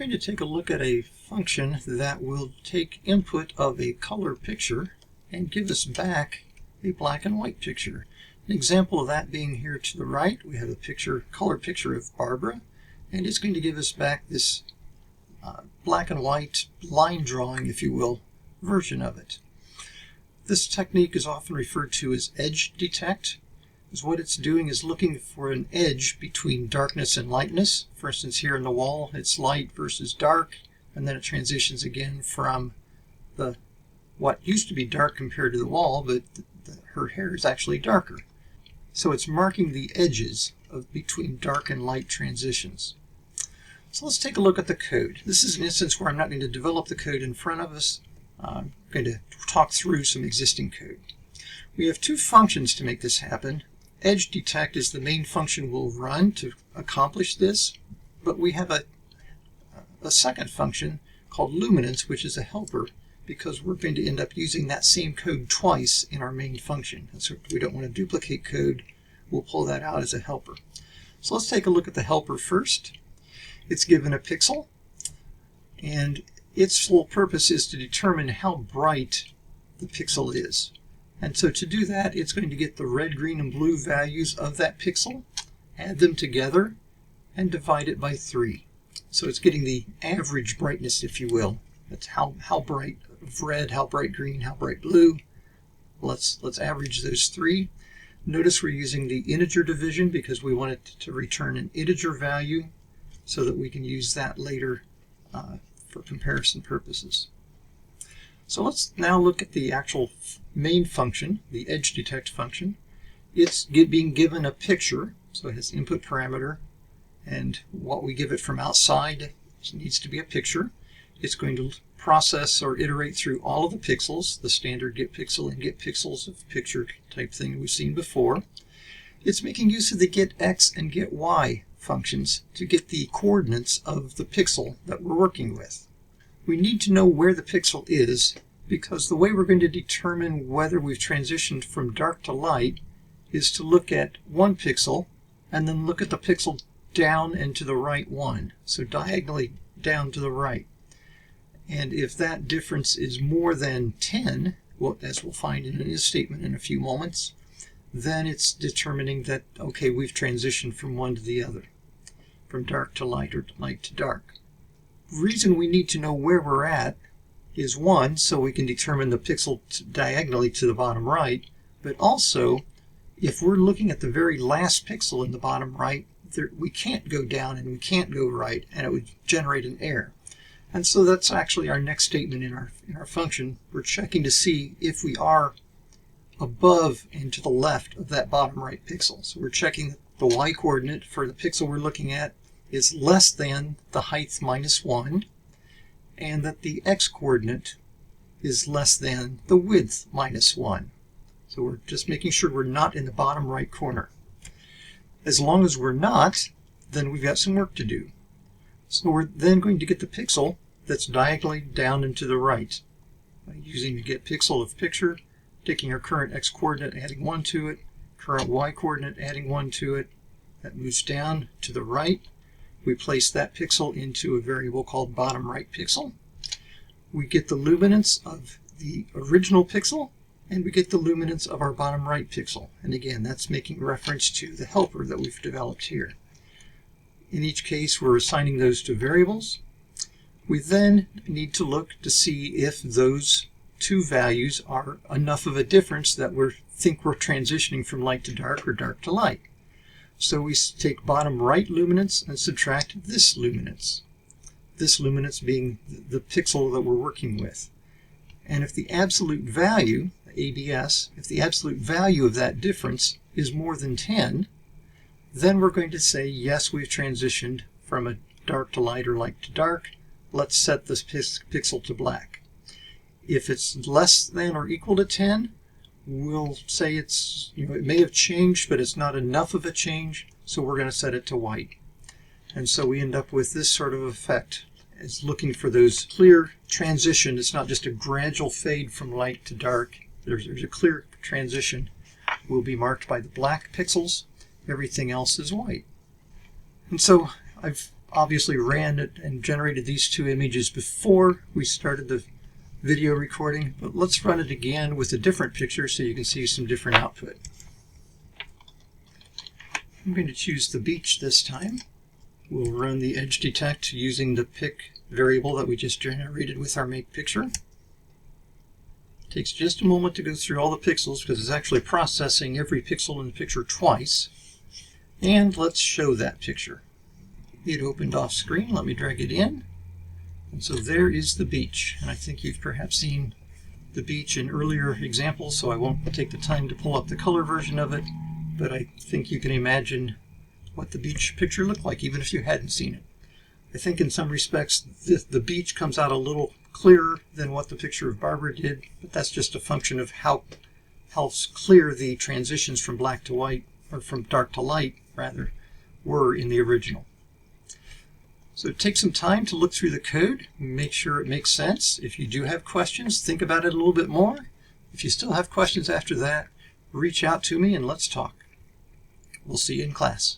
going to take a look at a function that will take input of a color picture and give us back a black and white picture. An example of that being here to the right, we have a color picture of Barbara, and it's going to give us back this black and white line drawing, if you will, version of it. This technique is often referred to as edge detect. What it's doing is looking for an edge between darkness and lightness. For instance, here in the wall, it's light versus dark, and then it transitions again from what used to be dark compared to the wall, but her hair is actually darker. So it's marking the edges between dark and light transitions. So let's take a look at the code. This is an instance where I'm not going to develop the code in front of us. I'm going to talk through some existing code. We have two functions to make this happen. Edge detect is the main function we'll run to accomplish this, but we have a second function called luminance, which is a helper, because we're going to end up using that same code twice in our main function. And so we don't want to duplicate code. We'll pull that out as a helper. So let's take a look at the helper first. It's given a pixel, and its sole purpose is to determine how bright the pixel is. And so to do that, it's going to get the red, green, and blue values of that pixel, add them together, and divide it by 3. So it's getting the average brightness, if you will. That's how bright red, how bright green, how bright blue. Let's average those 3. Notice we're using the integer division because we want it to return an integer value so that we can use that later for comparison purposes. So let's now look at the actual main function, the edge detect function. It's being given a picture, so it has input parameter, and what we give it from outside needs to be a picture. It's going to process or iterate through all of the pixels, the standard get pixel and get pixels of picture type thing we've seen before. It's making use of the get x and get y functions to get the coordinates of the pixel that we're working with. We need to know where the pixel is because the way we're going to determine whether we've transitioned from dark to light is to look at one pixel and then look at the pixel down and to the right one, so diagonally down to the right. And if that difference is more than 10, well, as we'll find in this statement in a few moments, then it's determining that, okay, we've transitioned from one to the other, from dark to light or light to dark. The reason we need to know where we're at is one, so we can determine the pixel diagonally to the bottom right, but also if we're looking at the very last pixel in the bottom right, we can't go down and we can't go right, and it would generate an error. And so that's actually our next statement in our function. We're checking to see if we are above and to the left of that bottom right pixel. So we're checking the y coordinate for the pixel we're looking at is less than the height minus 1, and that the x coordinate is less than the width minus 1. So we're just making sure we're not in the bottom right corner. As long as we're not, then we've got some work to do. So we're then going to get the pixel that's diagonally down and to the right by using the get pixel of picture, taking our current x coordinate, adding 1 to it, current y coordinate, adding 1 to it. That moves down to the right. We place that pixel into a variable called bottom right pixel. We get the luminance of the original pixel, and we get the luminance of our bottom right pixel. And again, that's making reference to the helper that we've developed here. In each case, we're assigning those to variables. We then need to look to see if those two values are enough of a difference that we think we're transitioning from light to dark or dark to light. So we take bottom right luminance and subtract this luminance. This luminance being the pixel that we're working with. And if the absolute value, ABS, if the absolute value of that difference is more than 10, then we're going to say, yes, we've transitioned from a dark to light or light to dark. Let's set this pixel to black. If it's less than or equal to 10, we'll say it's, it may have changed, but it's not enough of a change, so we're going to set it to white. And so we end up with this sort of effect, as looking for those clear transition. It's not just a gradual fade from light to dark. There's a clear transition. Will be marked by the black pixels. Everything else is white. And so I've obviously ran it and generated these two images before we started the video recording, but let's run it again with a different picture so you can see some different output. I'm going to choose the beach this time. We'll run the edge detect using the pick variable that we just generated with our make picture. It takes just a moment to go through all the pixels because it's actually processing every pixel in the picture twice. And let's show that picture. It opened off screen. Let me drag it in. And so there is the beach. And I think you've perhaps seen the beach in earlier examples, so I won't take the time to pull up the color version of it, but I think you can imagine what the beach picture looked like even if you hadn't seen it. I think in some respects the beach comes out a little clearer than what the picture of Barbara did, but that's just a function of how clear the transitions from black to white, or from dark to light rather, were in the original. So take some time to look through the code, make sure it makes sense. If you do have questions, think about it a little bit more. If you still have questions after that, reach out to me and let's talk. We'll see you in class.